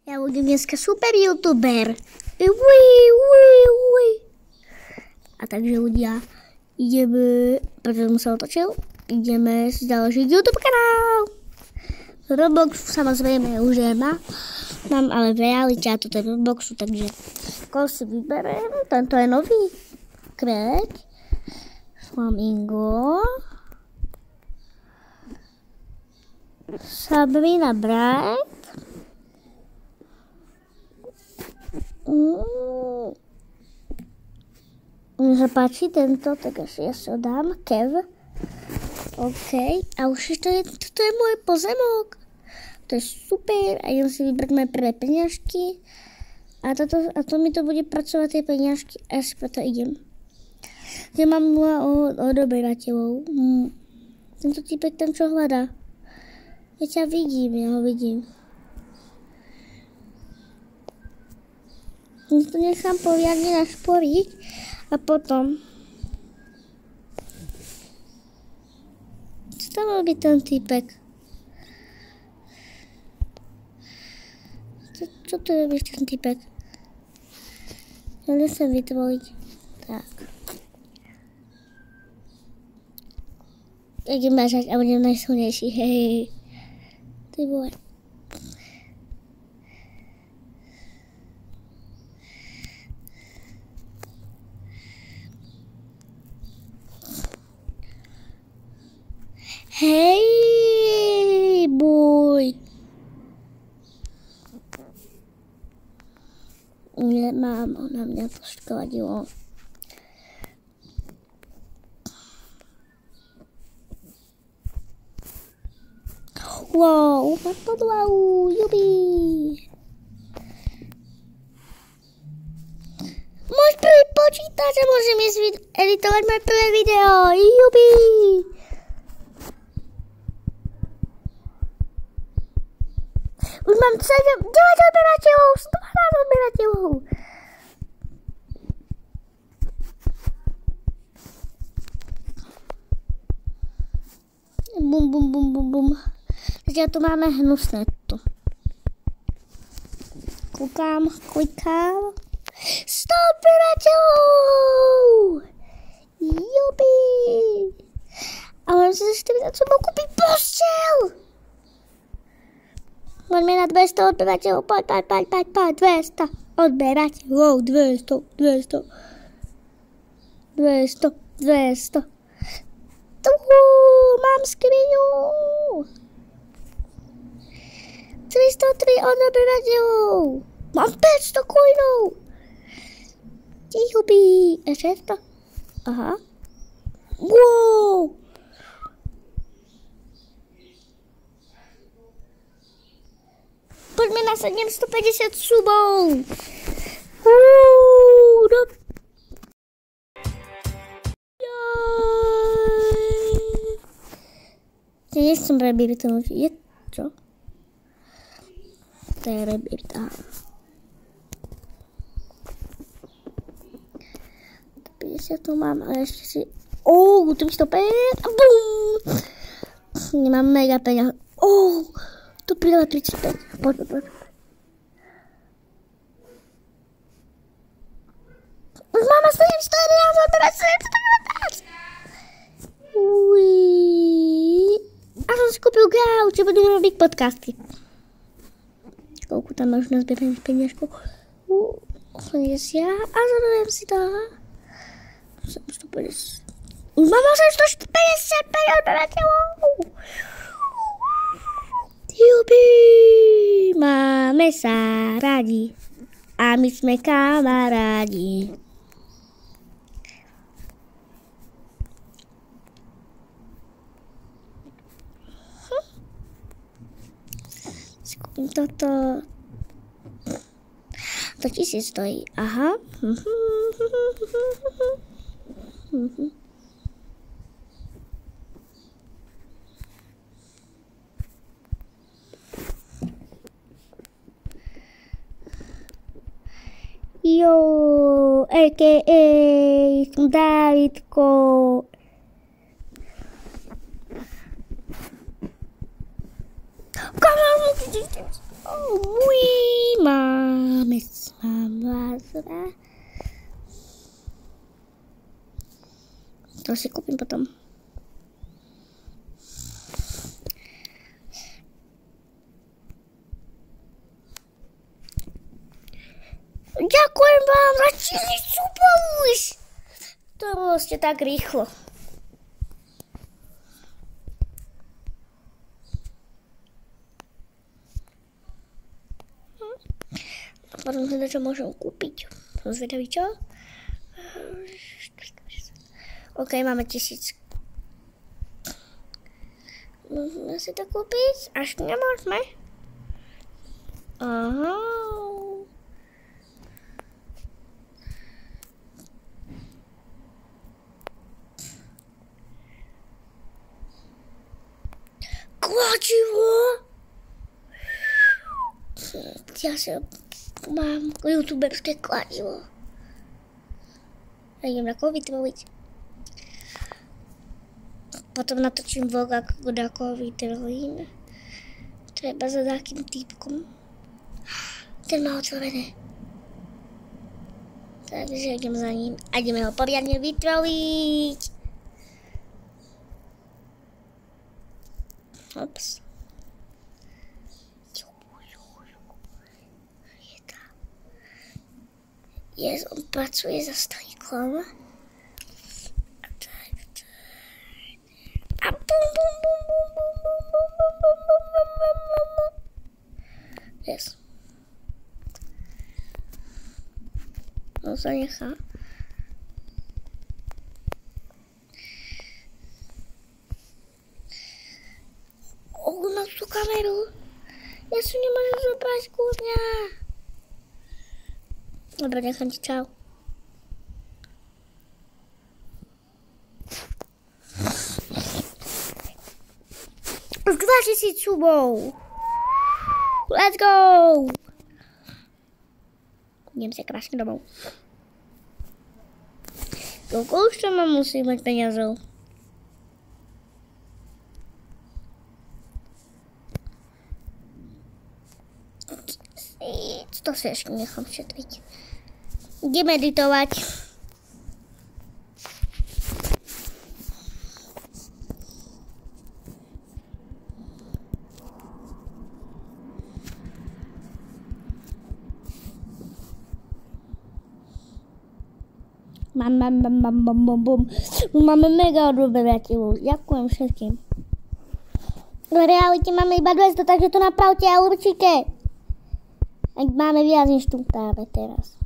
Ja budem dneska super youtuber. Ui. A takže ľudia, ideme, pretože som sa otočil, ideme si založiť YouTube kanál. Roblox samozrejme už je mám ale v realite a toto je Robloxu, takže koho si vyberiem, tento je nový. Kreď, Flamingo, Sabrina Bright, mne sa páči tento, tak asi ja si ho dám, Kev. OK, a už toto je môj pozemok. To je super a idem si vybrať moje prvé peňažky. A to mi to bude pracovať tie peňažky a ja si preto idem. Ja mám 0 odoberateľov. Tento typek tam čo hľadá. Ja ho vidím. To nechám poriadne našporiť a potom čo tam robí ten typek? Čo tu robíš ten typek? Ja nechcem vytvoriť. Tak. Idem nažať a budem najsilnejší. Hej. Ty vole. Hej, boj. Nemám, ona mňa poškodila. Wow, podlahu, jubi. Môj prvý počítač a môžem ísť editovať moje prvé video, jubi. Už mám 9 odberateľov, 112 odberateľov. Bum. Takže tu máme hnusné tu. Klikám. 100 odberateľov! Jubi! A mám si za 40 sobou kúpiť postel! Poďme na 200 odberateľov, poď, 200 odberateľov, 200. Mám skriňu. 303 odberateľov. Mám 500 coinov. Jubi. Ešte to. Aha. Wow. Poďme na 750 subov. Ja nechcem rebirtnúť. Je čo? To je rebirt. 50 tu mám, ale ešte si... 305. Bum! Nemám mega peňa. Tu pridala 35. Poď. Už máme 711, odberať 711. A som si kúpil gauč, že budem robiť podcasty. Koľko tam možno zbierať peniažku? 80. A zadojem si to. 750. Už mám 855 odberateľov. Jubi, máme sa radi a my sme kamarádi. Skúpim toto. To 1000 stojí. Aha. Jo, a.k.a. Davidko. dobrá. To si kúpim potom. Ďakujem vám za čilicu použ. To bolo ste tak rýchlo. A potom si čo môžem kúpiť. Som zvedavý, čo? OK, máme 1000. Môžeme si to kúpiť? Až nemôžeme. Aha. Kladivo! Ja sa mám youtuberské kladivo. A idem na to vytvoriť. Potom natočím vlog, ako vytvorím. Treba za takým týpkom. Ten má otvorené. Takže idem za ním a ideme ho poriadne vytvoriť. Ops. On pracuje za strýklom. A bum, bum, bum, bum, bum, bum, bum, bum, bum, bum, bum, bum, bum. Yes. On sa nechá. Na tú kameru. Ja si nemôžem zobrať kúzňa. Dobre, nechám ti, čau. Už 2000 subov. Let's go. Idem sa krásne domov. Koľko už tam mám musím mať peniazov? To si ešte nechám šetriť. Idem editovať. Máme mega odberateľov. Ďakujem všetkým. V realite máme iba 200, takže to napravte a určite. Ak máme viac než tu práve teraz.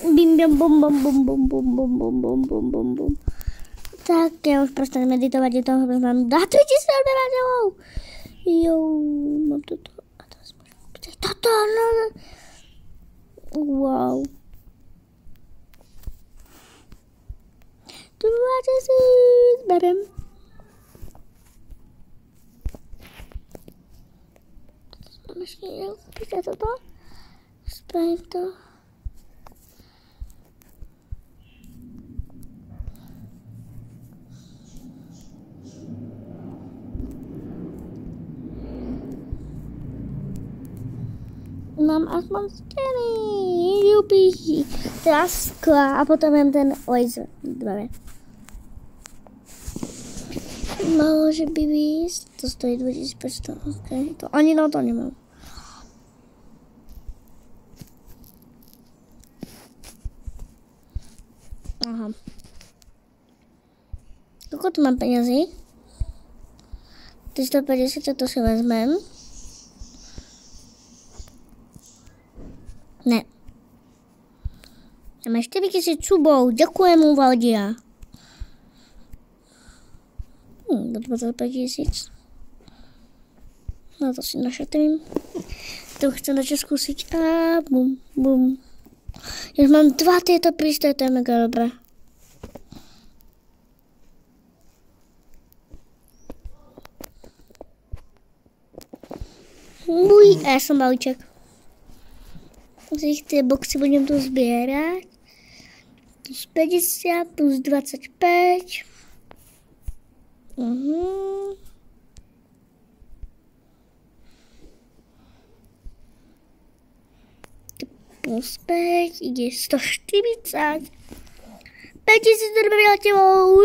Bim bim bum bum bum bum bum bum bum bum bum bum bum. Tak, ja už prestanem meditovať, je toho, že mám 2000 odberateľov. Jo, mám toto. A teraz môžem kúpiť toto. Wow. 2000, berem. Ešte kúpiť toto. Spravím to. Mám aspoň skeny, jupi, teraz skla a potom mám ten laser. Dobre. Môže by výsť, to stojí 2500, ok, to ani na to nemám. Aha. Koľko tu mám peniazy? 350, to si vezmem. Ne. Máme 4000 subov. Ďakujem mu, Valdia. Do 25000. No to si našetrím. To chcem načo skúsiť. A bum, bum. Ja mám 2 tieto prístroje, to je mega dobré. Uj, a ja som balíček. Tie boxy budem tu zbierať. Plus 50, plus 25. Plus 5 ide 140. 5000 dodavateľov.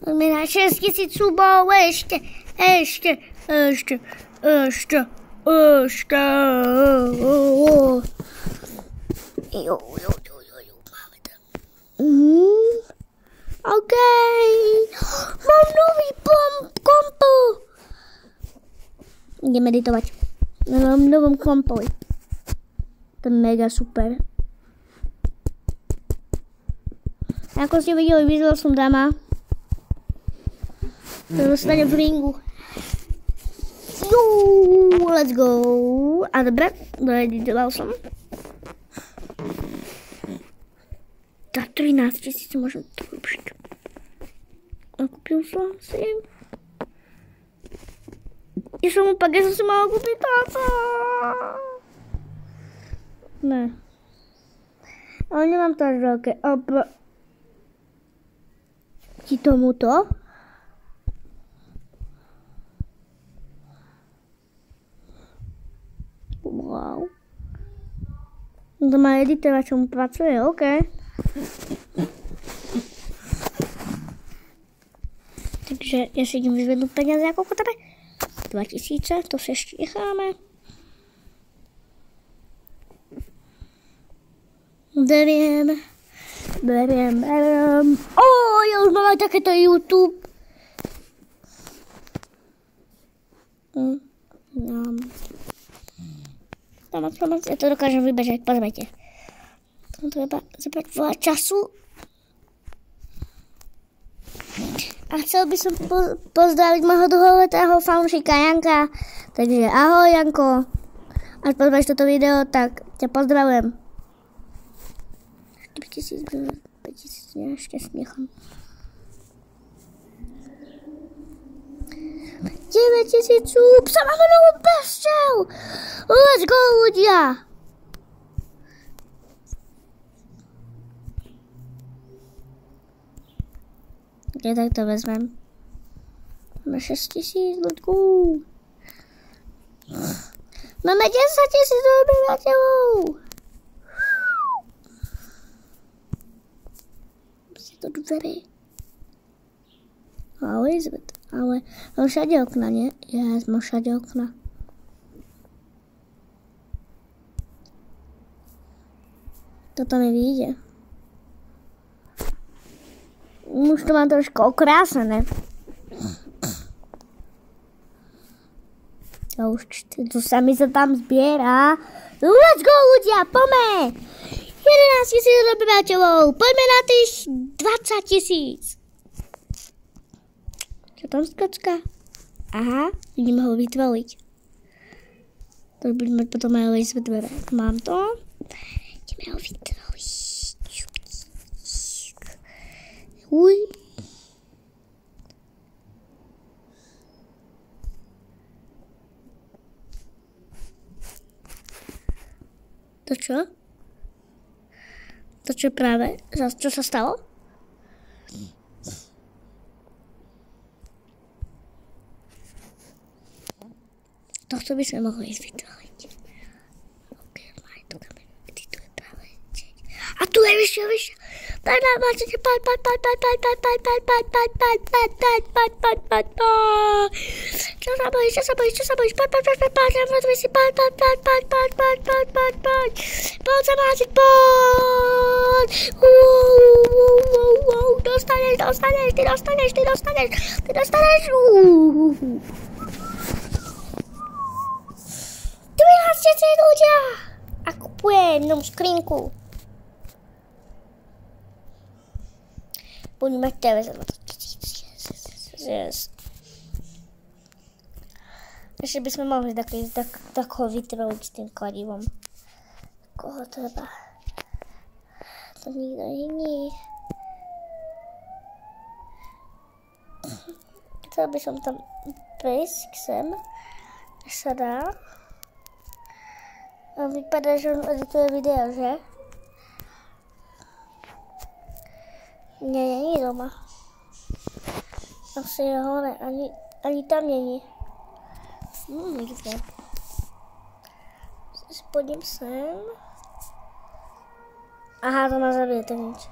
Poďme na 6000 súbov. Ešte. Máme tam. OK. Mám nový kompo. Idem meditovať. Na novom kompovi. To je mega super. Ako ste videli, vyzval som dama. To dostane v ringu. Let's go. A dobre, doeditoval som. Za 13 000 môžem to kúpiť. A kúpil som si. Ja som si mala kúpiť táto. Ne. Ale nemám to až veľké. Ti tomuto. Wow. To má editovať, čo mu pracuje, OK. Takže ja si idem vyzvednúť peniaze ako kotabe. 2000, to si ešte necháme. Beriem. Ja už mám aj takéto YouTube. Ja to dokážem vybežať, pozrite. To treba zabrať veľa času. A chcel by som pozdraviť môjho dlholetého fanúšika Janka. Takže ahoj Janko. Ak pozrieš toto video, tak ťa pozdravujem. 4000, 5000, ešte si nechám. 9000 súb, sa máme novú pesťou. Let's go, ľudia. Ja tak to vezmem. Máme 6000, let's go. Máme 10 000 obyvateľov. Si to dvere. Ale mám všade okna, nie? Ja mám všade okna. Toto mi vyjde. Už to mám trošku okrásené. To sa mi sa tam zbiera. Let's go, ľudia, poďme! 11 000 obyvateľov. Poďme na tých 20 000. Čo tam skočka? Aha, ideme ho vytvoriť. To budeme potom aj lejsť dvere. Mám to. Ideme ho vytvoriť. Uj. To čo? To čo práve? Čo sa stalo? Tohto by sme mohli ísť vytvoriť. Ok, maj tu kameru. Tu je práve. A tu je vyššie. Poď. Čo sa bojíš? Poď. Poď sa máčiť, poď. Dostaneš. Ty dostaneš. 12 000 ľudia. A kupujem novú skrinku. Budem mať TV za 20 000. Yes. Ešte by sme mohli tak ho vytvoriť s tým kladivom. Koho treba? To nikto iný. Chcel by som tam prejsť k sem. Sa dá. A vypadá, že on edituje video, že? Nie, není doma. Asi je hore, ani tam není. Nikde. Spodím sem. Aha, to má zabije, to nič.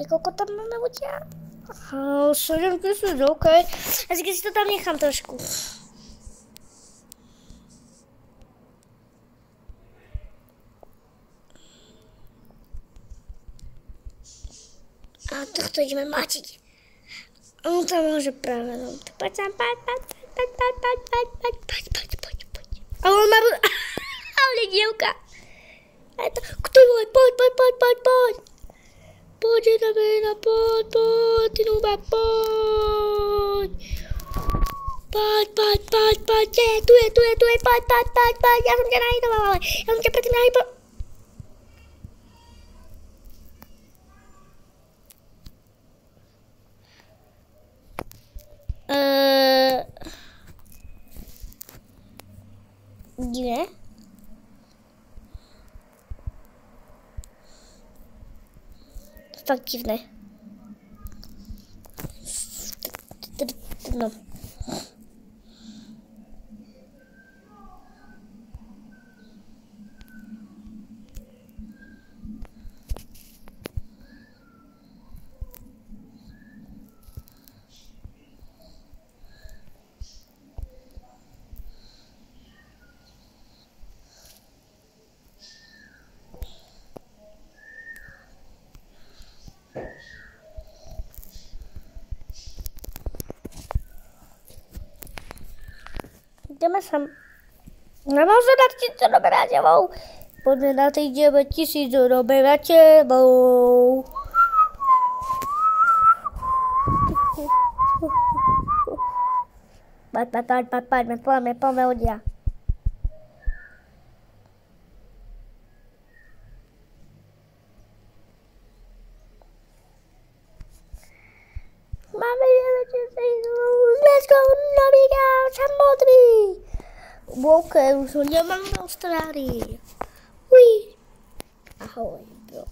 Koľko tam máme ľudia? Aha, 7 000, OK. A si to tam nechám trošku. A tohto ideme matiť. On tam môže práve. Poď tam, poď. A on má... Ale dievka. Kto je môj? Poď. Poď, Jedna, poď, ty núba, poď. Poď, tu je, poď, ja som ťa nahytoval, ale ja som ťa predtým nahytoval. Divné. Fakt divné. No. Ideme sem. Nemám sa dať 1000 obyvateľov. Poďme na tých 9000 obyvateľov. Poďme ľudia. Máme 9000, let's go, nový gauč a modrý. OK, už ho nemám v Austrálii. Ahoj, bro.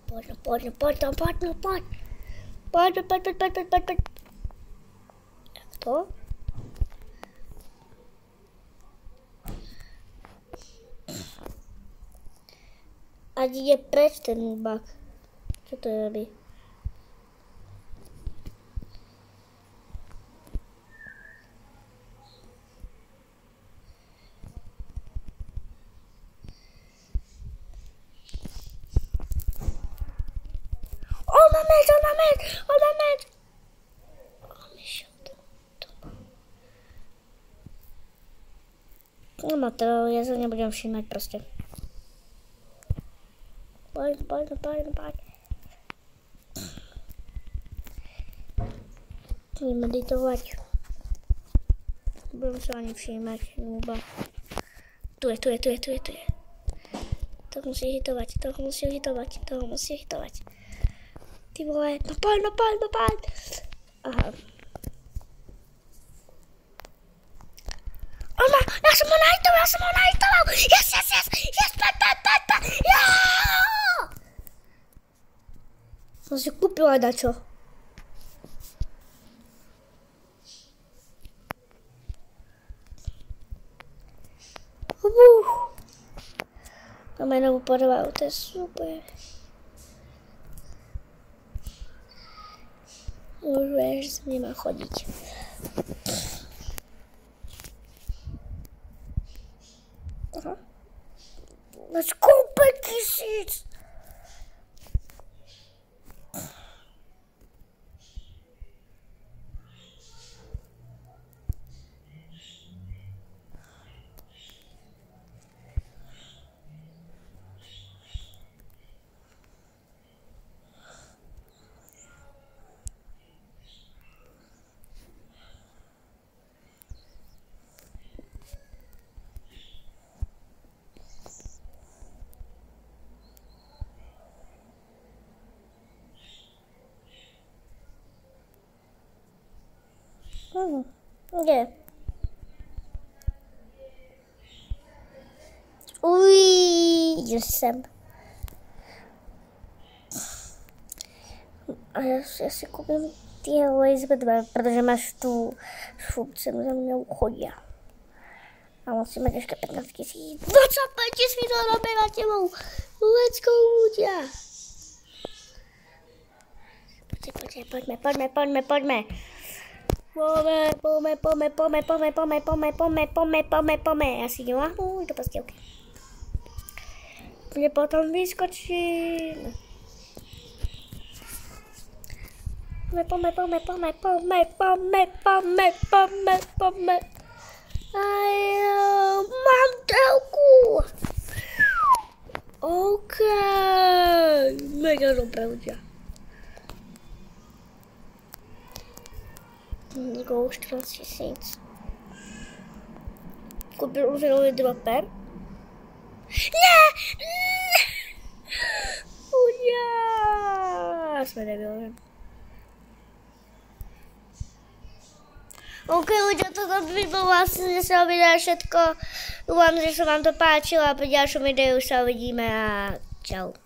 Poď. Jak to? A ide preč ten bug. Čo to robí? On má meč. On išiel doma. No ma to, ja sa nebudem všímať proste. Poď. Idem meditovať. Budem sa ani všímať, núba. Tu je. Toho musí hitovať. Ty vole, no poď. Aha. Ja som ho nahitoval. Yes, poď. Ja! Som si kúpila dačo. Máme novú podvahu, to je super. Už viem, že sa nemá chodiť. Aha. No skúpe 1000! Kde? Idem sem. A já si koupím ty laser 2, protože máš tu funkci za mnou chodí. A musíme ještě 15 000. 25 000 obyvateľov. Let's go, ľudia. Poďme. Poďme. Ja si idem lahnúť do postielky. Potom vyskočím. Poďme. Mám telku. OK. Mega dobré, ľudia. Go 14 000. Kúpil už nový dropper. Ne! Ľudia! Sme debilní. OK, ľudia, toto by bolo vlastne sa videa všetko. Dúfam, že sa vám to páčilo a pri ďalšom videu sa uvidíme a čau.